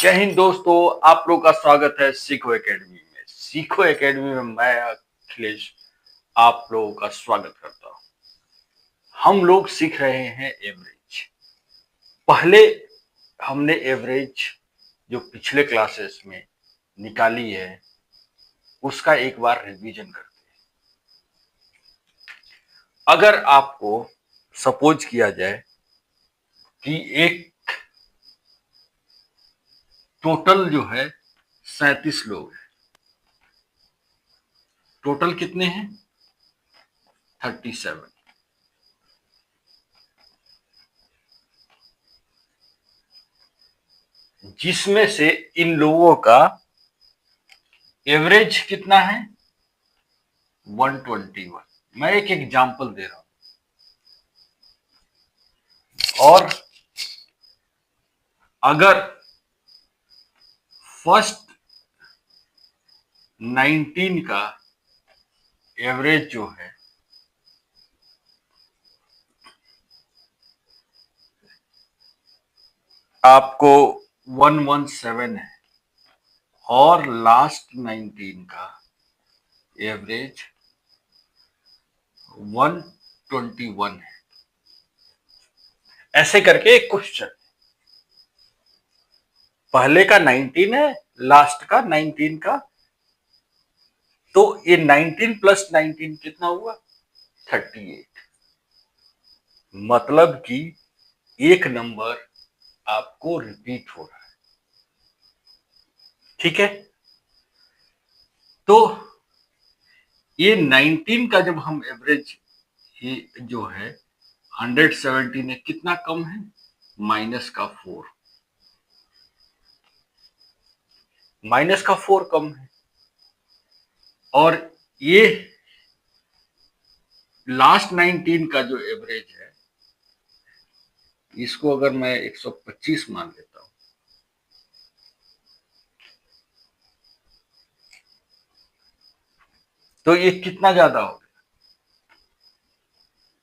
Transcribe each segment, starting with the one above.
जय हिंद दोस्तों, आप लोग का स्वागत है सीखो एकेडमी में। सीखो एकेडमी में मैं अखिलेश आप लोगों का स्वागत करता हूं। हम लोग सीख रहे हैं एवरेज। पहले हमने एवरेज जो पिछले क्लासेस में निकाली है उसका एक बार रिवीजन करते हैं। अगर आपको सपोज किया जाए कि एक टोटल जो है 37 लोग हैं। टोटल कितने हैं? 37। जिसमें से इन लोगों का एवरेज कितना है? 121। मैं एक एग्जांपल दे रहा हूं। और अगर फर्स्ट 19 का एवरेज जो है आपको 117 है और लास्ट 19 का एवरेज 121 है, ऐसे करके एक क्वेश्चन। पहले का 19 है, लास्ट का 19 का, तो ये 19 प्लस 19 कितना हुआ? 38। मतलब कि एक नंबर आपको रिपीट हो रहा है। ठीक है, तो ये 19 का जब हम एवरेज, ये जो है 117 है, कितना कम है? माइनस का 4। माइनस का 4 कम है। और ये लास्ट 19 का जो एवरेज है, इसको अगर मैं 125 मान लेता हूं, तो ये कितना ज्यादा हो गया?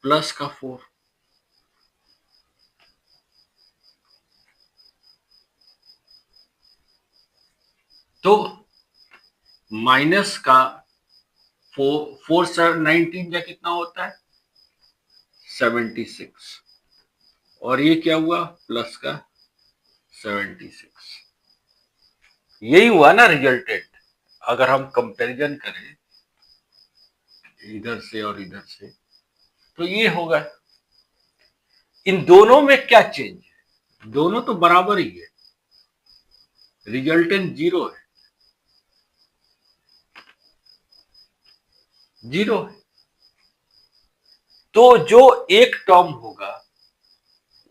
प्लस का 4। तो माइनस का 4 सर 19 या कितना होता है? 76। और ये क्या हुआ? प्लस का 76। यही हुआ ना रिजल्टेंट। अगर हम कंपैरिजन करें इधर से और इधर से, तो ये होगा। इन दोनों में क्या चेंज है? दोनों तो बराबर ही है, रिजल्टेंट जीरो है। जीरो है, तो जो एक टर्म होगा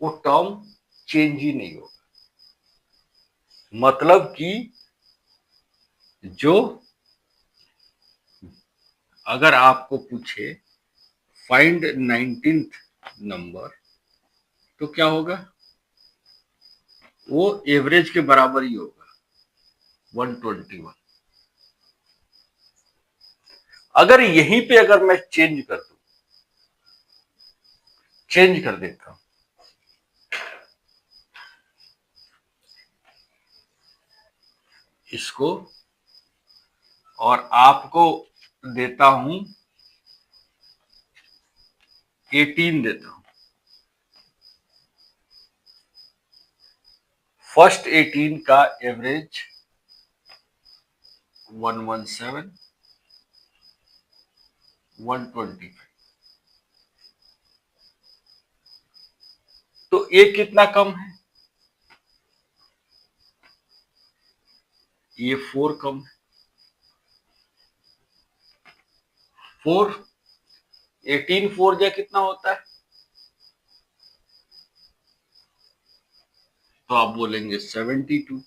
वो टर्म चेंज ही नहीं होगा। मतलब कि जो, अगर आपको पूछे फाइंड 19th नंबर, तो क्या होगा? वो एवरेज के बराबर ही होगा, 121। अगर यहीं पे अगर मैं चेंज कर दूं, चेंज कर देता हूं, इसको, और आपको देता हूं 18 देता हूं। फर्स्ट 18 का एवरेज 117, 125। तो ये कितना कम है? ये 4 कम है। 4, 18 4 या कितना होता है? तो आप बोलेंगे 72।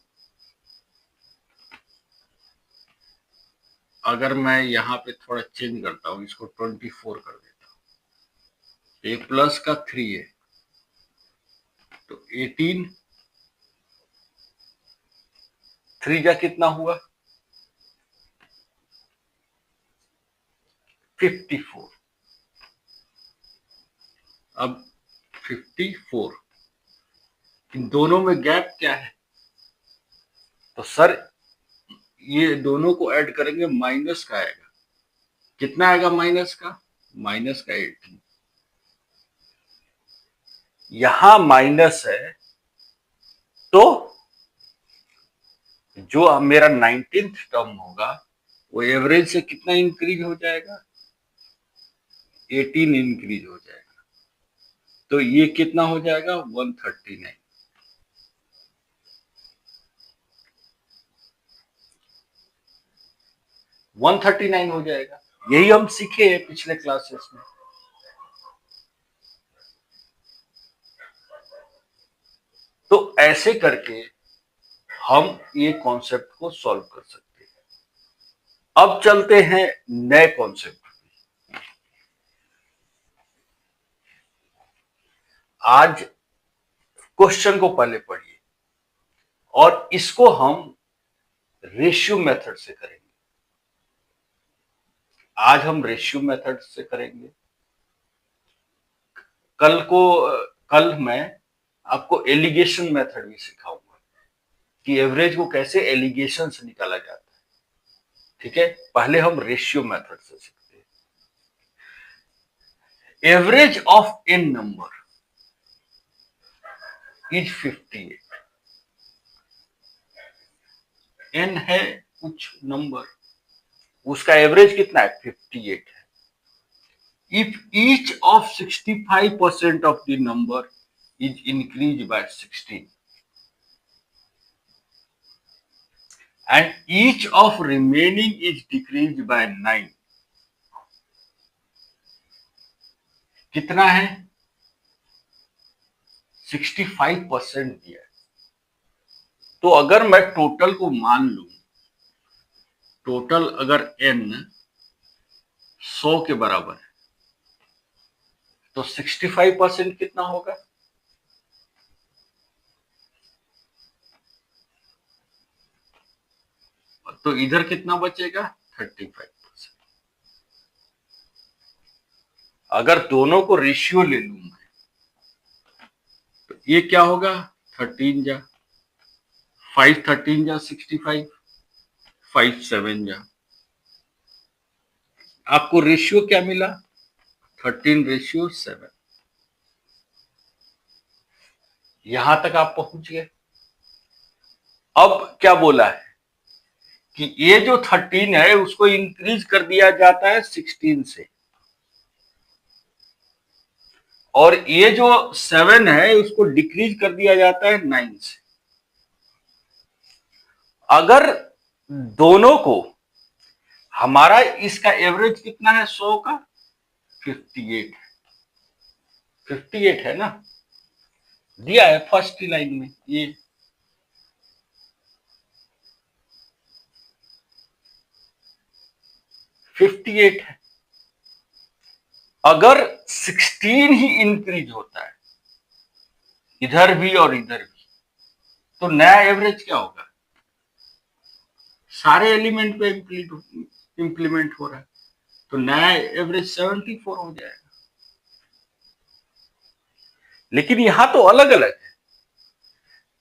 अगर मैं यहां पे थोड़ा चेंज करता हूं, इसको 24 कर देता हूं, ये प्लस का 3 है, तो 18 3 का कितना हुआ? 54। अब 54, इन दोनों में गैप क्या है? तो सर ये दोनों को ऐड करेंगे, माइनस का आएगा, कितना आएगा माइनस का? माइनस का 18। यहां माइनस है तो जो मेरा 19th टर्म होगा वो एवरेज से कितना इंक्रीज हो जाएगा? 18 इंक्रीज हो जाएगा। तो ये कितना हो जाएगा? 139। 139 हो जाएगा। यही हम सीखे हैं पिछले क्लासेस में। तो ऐसे करके हम ये कॉन्सेप्ट को सॉल्व कर सकते हैं। अब चलते हैं नए कॉन्सेप्ट। आज क्वेश्चन को पहले पढ़िए और इसको हम रेशियो मेथड से करेंगे। आज हम रेशियो मेथड से करेंगे। कल मैं आपको एलिगेशन मेथड भी सिखाऊंगा कि एवरेज को कैसे एलिगेशन से निकाला जाता है। ठीक है, पहले हम रेशियो मेथड से सीखते हैं। Average of N number is 58। N है कुछ नंबर, उसका एवरेज कितना है? 58 है। If each of 65% of the number is increased by 16 and each of remaining is decreased by 9, कितना है? 65% दिया है। तो अगर मैं टोटल को मान लूं, टोटल अगर n 100 के बराबर है तो 65% कितना होगा? तो इधर कितना बचेगा? 35%। अगर दोनों को रेशियो ले लूं मैं तो ये क्या होगा? 13 जा 5, 13 जा 65, 5 7 जा। आपको रेशियो क्या मिला? 13:7। यहां तक आप पहुंच गए। अब क्या बोला है कि ये जो 13 है उसको इंक्रीज कर दिया जाता है 16 से, और ये जो 7 है उसको डिक्रीज कर दिया जाता है 9 से। अगर दोनों को, हमारा इसका एवरेज कितना है 100 का? 58 है। 58 है ना, दिया है फर्स्ट लाइन में। ये 58 है। अगर 16 ही इंक्रीज होता है इधर भी और इधर भी, तो नया एवरेज क्या होगा? सारे एलिमेंट पे इंप्लीमेंट हो रहा है, तो नया एवरेज 74 हो जाएगा। लेकिन यहां तो अलग अलग है।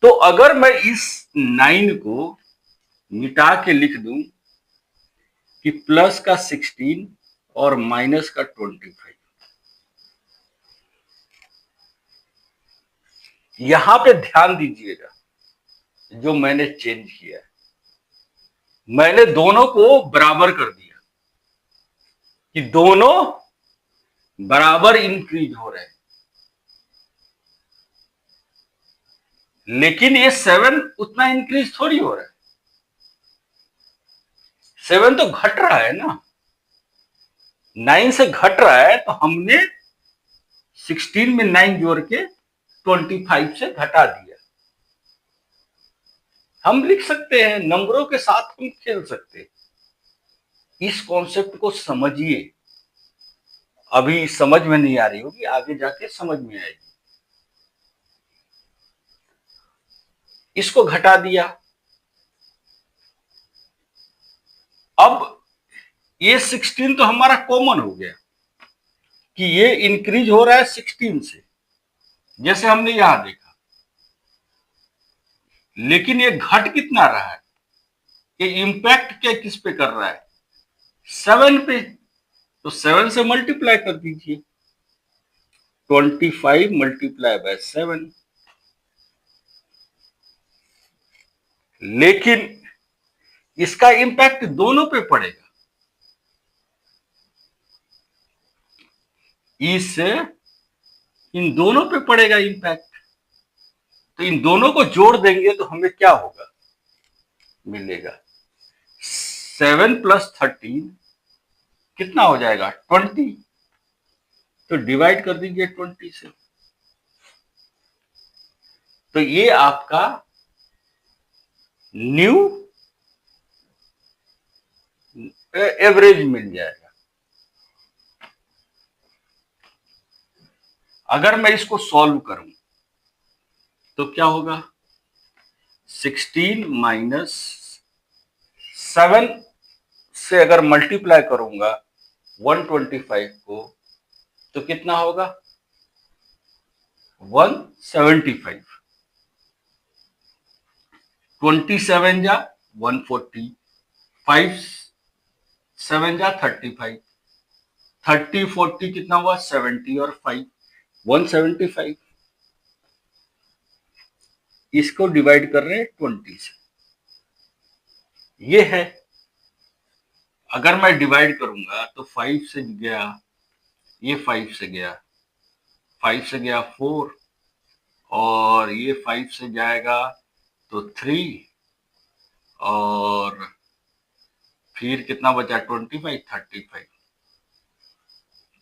तो अगर मैं इस 9 को मिटा के लिख दूं कि प्लस का 16 और माइनस का 25, यहां पे ध्यान दीजिएगा जो मैंने चेंज किया है, मैंने दोनों को बराबर कर दिया कि दोनों बराबर इंक्रीज हो रहे हैं। लेकिन ये 7 उतना इंक्रीज थोड़ी हो रहा है, 7 तो घट रहा है ना, 9 से घट रहा है। तो हमने 16 में 9 जोड़ के 25 से घटा दिया। हम लिख सकते हैं, नंबरों के साथ हम खेल सकते हैं। इस कॉन्सेप्ट को समझिए। अभी समझ में नहीं आ रही होगी, आगे जाके समझ में आएगी। इसको घटा दिया। अब ये 16 तो हमारा कॉमन हो गया कि ये इंक्रीज हो रहा है 16 से, जैसे हमने यहां देखा। लेकिन ये घट कितना रहा है? कि इम्पैक्ट क्या किस पे कर रहा है, 7 पे, तो 7 से मल्टीप्लाई कर दीजिए, 25 मल्टीप्लाई बाय 7। लेकिन इसका इम्पैक्ट दोनों पे पड़ेगा, इससे इन दोनों पे पड़ेगा इम्पैक्ट। तो इन दोनों को जोड़ देंगे तो हमें क्या होगा, मिलेगा 7 प्लस 13 कितना हो जाएगा, 20। तो डिवाइड कर दीजिए 20 से। तो ये आपका न्यू एवरेज मिल जाएगा। अगर मैं इसको सॉल्व करूं तो क्या होगा, 16 माइनस 7 से अगर मल्टीप्लाई करूंगा 125 को तो कितना होगा, 175। 27 जा 140, 5 7 जा 35, 30 40 कितना हुआ, 70 और 5 175। इसको डिवाइड कर रहे हैं 20 से, ये है। अगर मैं डिवाइड करूंगा तो 5 से गया, ये 5 से गया, 5 से गया 4, और ये 5 से जाएगा तो 3, और फिर कितना बचा, 25, 35,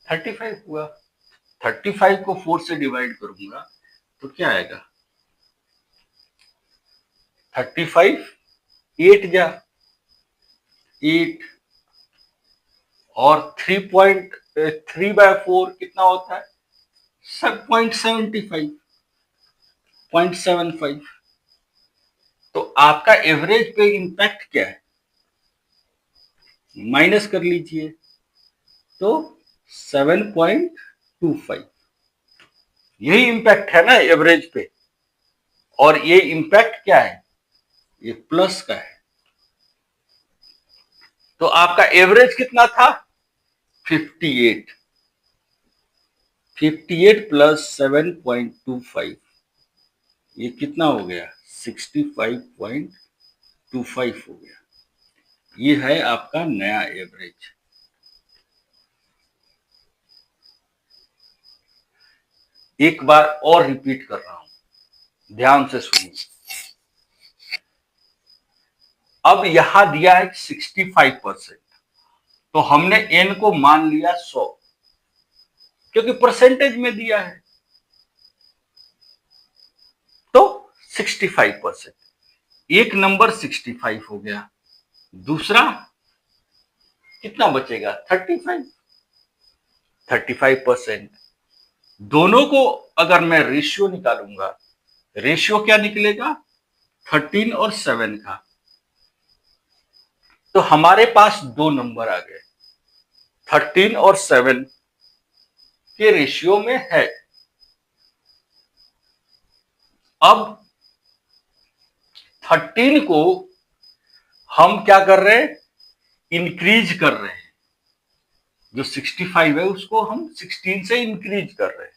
35 हुआ। 35 को 4 से डिवाइड करूंगा तो क्या आएगा, 35 8 जा 8, और 3.3/4 कितना होता है, 0.75, 0.75। तो आपका एवरेज पे इंपैक्ट क्या है, माइनस कर लीजिए, तो 7.25। यही इंपैक्ट है ना एवरेज पे, और ये इंपैक्ट क्या है, ये प्लस का है। तो आपका एवरेज कितना था, 58। 58 प्लस 7.25 ये कितना हो गया, 65.25 हो गया। ये है आपका नया एवरेज। एक बार और रिपीट कर रहा हूं, ध्यान से सुनिए। अब यहां दिया है 65%, तो हमने n को मान लिया 100, क्योंकि परसेंटेज में दिया है, तो 65%। एक नंबर 65 हो गया, दूसरा कितना बचेगा, 35, 35%। दोनों को अगर मैं रेशियो निकालूंगा, रेशियो क्या निकलेगा, 13 और 7 का, तो हमारे पास दो नंबर आ गए, 13 और 7 के रेशियो में है। अब 13 को हम क्या कर रहे हैं, इंक्रीज कर रहे हैं, जो 65 है उसको हम 16 से इंक्रीज कर रहे हैं,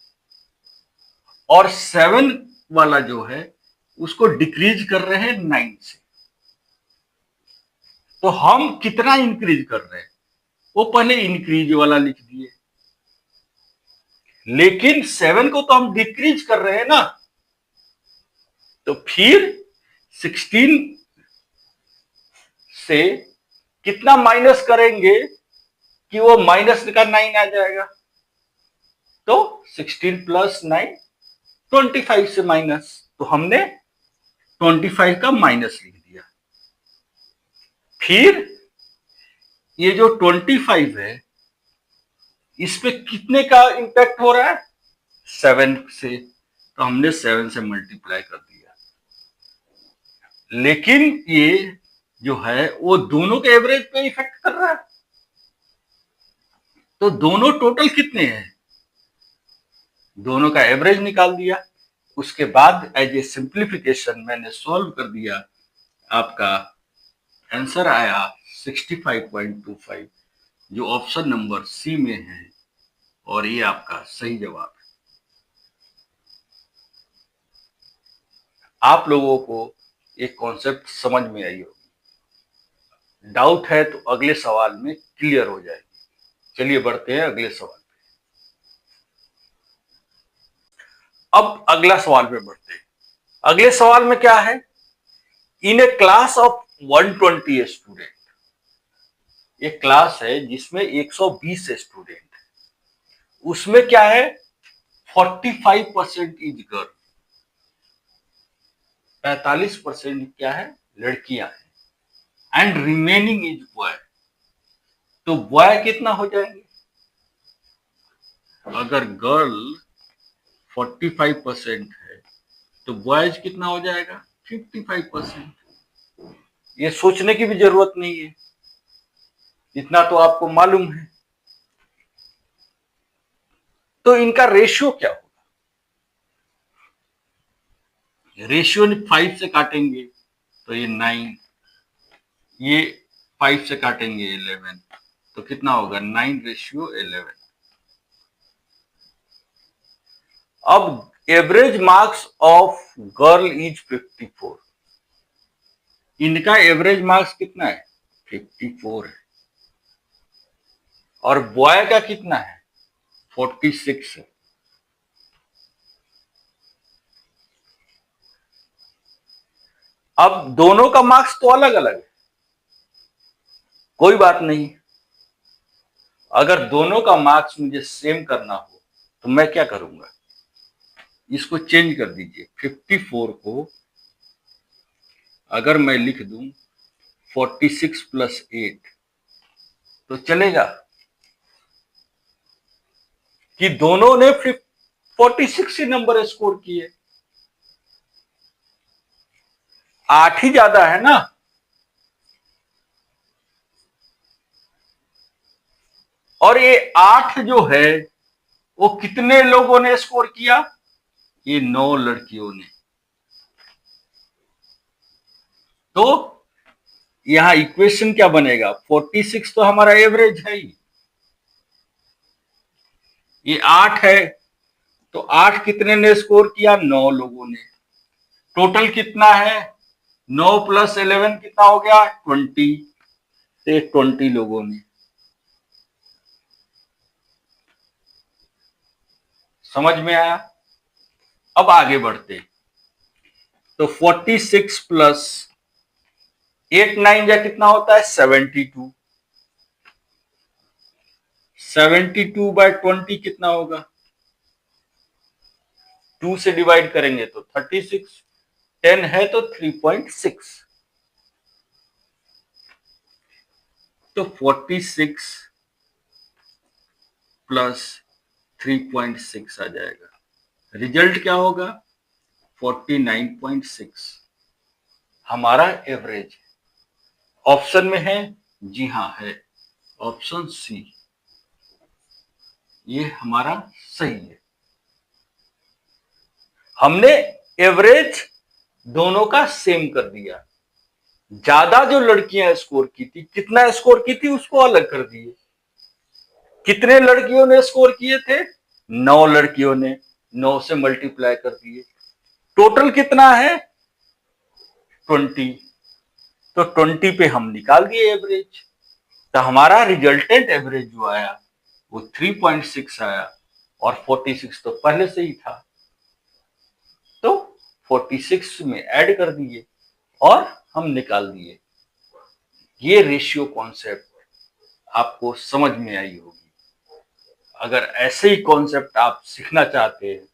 और 7 वाला जो है उसको डिक्रीज कर रहे हैं 9 से। तो हम कितना इंक्रीज कर रहे हैं, वो पहले इंक्रीज वाला लिख दिए, लेकिन 7 को तो हम डिक्रीज कर रहे हैं ना, तो फिर 16 से कितना माइनस करेंगे कि वो माइनस का 9 आ जाएगा, तो 16 प्लस 9 25 से माइनस, तो हमने 25 का माइनस लिख दिया। फिर ये जो 25 है इस पे कितने का इंपैक्ट हो रहा है, 7 से, तो हमने 7 से मल्टीप्लाई कर दिया। लेकिन ये जो है वो दोनों के एवरेज पे इफेक्ट कर रहा है, तो दोनों टोटल कितने हैं, दोनों का एवरेज निकाल दिया। उसके बाद एज ए सिंप्लीफिकेशन मैंने सॉल्व कर दिया आपका आंसर आया 65.25, जो ऑप्शन नंबर सी में है, और ये आपका सही जवाब है। आप लोगों को एक कॉन्सेप्ट समझ में आई होगी। डाउट है तो अगले सवाल में क्लियर हो जाएगी। चलिए बढ़ते हैं अगले सवाल पे। अब अगला सवाल पे बढ़ते हैं। अगले सवाल में क्या है? इन ए क्लास ऑफ 120 स्टूडेंट, एक क्लास है जिसमें 120 स्टूडेंट है, उसमें क्या है? 45% इज गर्ल, 45% क्या है? लड़कियां हैं, एंड रिमेनिंग इज बॉय। तो बॉय कितना हो जाएंगे? अगर गर्ल 45% है तो बॉयज कितना हो जाएगा? 55%। ये सोचने की भी जरूरत नहीं है, इतना तो आपको मालूम है। तो इनका रेशियो क्या होगा? रेशियो 5 से काटेंगे तो ये 9, ये 5 से काटेंगे 11, तो कितना होगा? 9:11। अब average marks of girl is 54, इनका एवरेज मार्क्स कितना है? 54 है, और बॉय का कितना है? 46 है। अब दोनों का मार्क्स तो अलग अलग है, कोई बात नहीं। अगर दोनों का मार्क्स मुझे सेम करना हो तो मैं क्या करूंगा? इसको चेंज कर दीजिए। 54 को अगर मैं लिख दूं 46 + 8 तो चलेगा? कि दोनों ने 46 ही नंबर स्कोर किए, 8 ही ज्यादा है ना। और ये 8 जो है वो कितने लोगों ने स्कोर किया? ये 9 लड़कियों ने। तो यहां इक्वेशन क्या बनेगा? 46 तो हमारा एवरेज है ही, ये 8 है, तो 8 कितने ने स्कोर किया? 9 लोगों ने। टोटल कितना है? 9 + 11 कितना हो गया? 20, से 20 लोगों ने। समझ में आया? अब आगे बढ़ते। तो 46 + 8 9 या कितना होता है? 72। 72/20 कितना होगा? 2 से डिवाइड करेंगे तो 36, 10 है तो 3.6। तो 46 + 3.6 आ जाएगा। रिजल्ट क्या होगा? 49.6 हमारा एवरेज। ऑप्शन में है? जी हाँ है, ऑप्शन सी, ये हमारा सही है। हमने एवरेज दोनों का सेम कर दिया। ज्यादा जो लड़कियां स्कोर की थी, कितना स्कोर की थी उसको अलग कर दिए। कितने लड़कियों ने स्कोर किए थे? 9 लड़कियों ने, 9 से मल्टीप्लाई कर दिए। टोटल कितना है? 20। तो 20 पे हम निकाल दिए एवरेज, तो हमारा रिजल्टेंट एवरेज जो आया वो 3.6 आया, और 46 तो पहले से ही था, तो 46 में ऐड कर दिए और हम निकाल दिए। ये रेशियो कॉन्सेप्ट आपको समझ में आई होगी। अगर ऐसे ही कॉन्सेप्ट आप सीखना चाहते हैं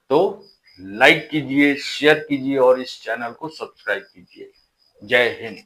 तो लाइक कीजिए, शेयर कीजिए और इस चैनल को सब्सक्राइब कीजिए। जय हिंद।